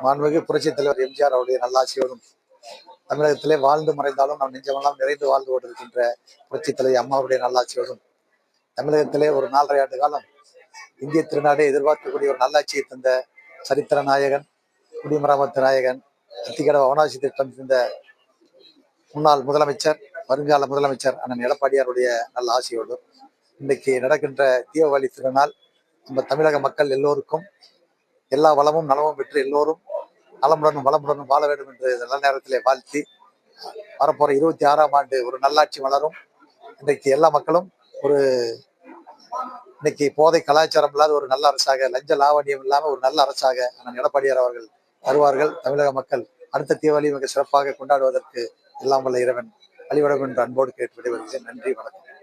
மாண்புமிகு புரட்சித் தலைவர் எம்ஜிஆர் அவருடைய நல்லாட்சியோடும் தமிழகத்திலே வாழ்ந்து மறைந்தாலும் நம் நெஞ்சமெல்லாம் நிறைந்து வாழ்ந்து கொண்டிருக்கின்ற புரட்சித் தலைவர் அம்மாவுடைய நல்லாட்சியோடும் தமிழகத்திலே ஒரு 4.5 ஆண்டு காலம் இந்திய திருநாடே எதிர்பார்க்கக்கூடிய ஒரு நல்லாட்சியை தந்த சரித்திர நாயகன், குடிமராமத்து நாயகன், அத்திக்கடவு அவனாசி திட்டம் இந்த முன்னாள் முதலமைச்சர், வருங்கால முதலமைச்சர் அண்ணன் எடப்பாடியாருடைய நல்ல ஆசையோடும் இன்றைக்கு நடக்கின்ற தீபாவளி திருநாள் நம்ம தமிழக மக்கள் எல்லோருக்கும் எல்லா வளமும் நலமும் பெற்று எல்லோரும் நலமுடனும் வளமுடனும் வாழ வேண்டும் என்று நல்ல நேரத்திலே வாழ்த்தி, வரப்போற 26ஆம் ஆண்டு ஒரு நல்லாட்சி வளரும். இன்றைக்கு எல்லா மக்களும் ஒரு இன்னைக்கு போதை கலாச்சாரம் இல்லாத ஒரு நல்ல அரசாக, லஞ்ச லாவணியம் இல்லாமல் ஒரு நல்ல அரசாக அண்ணன் எடப்பாடியார் அவர்கள் வருவார்கள். தமிழக மக்கள் அடுத்த தீபாவளி மிக சிறப்பாக கொண்டாடுவதற்கு எல்லாம் வல்ல இறைவன் வழிபடும் என்று அன்போடு கேட்டு விடைபெறுகிறேன். நன்றி, வணக்கம்.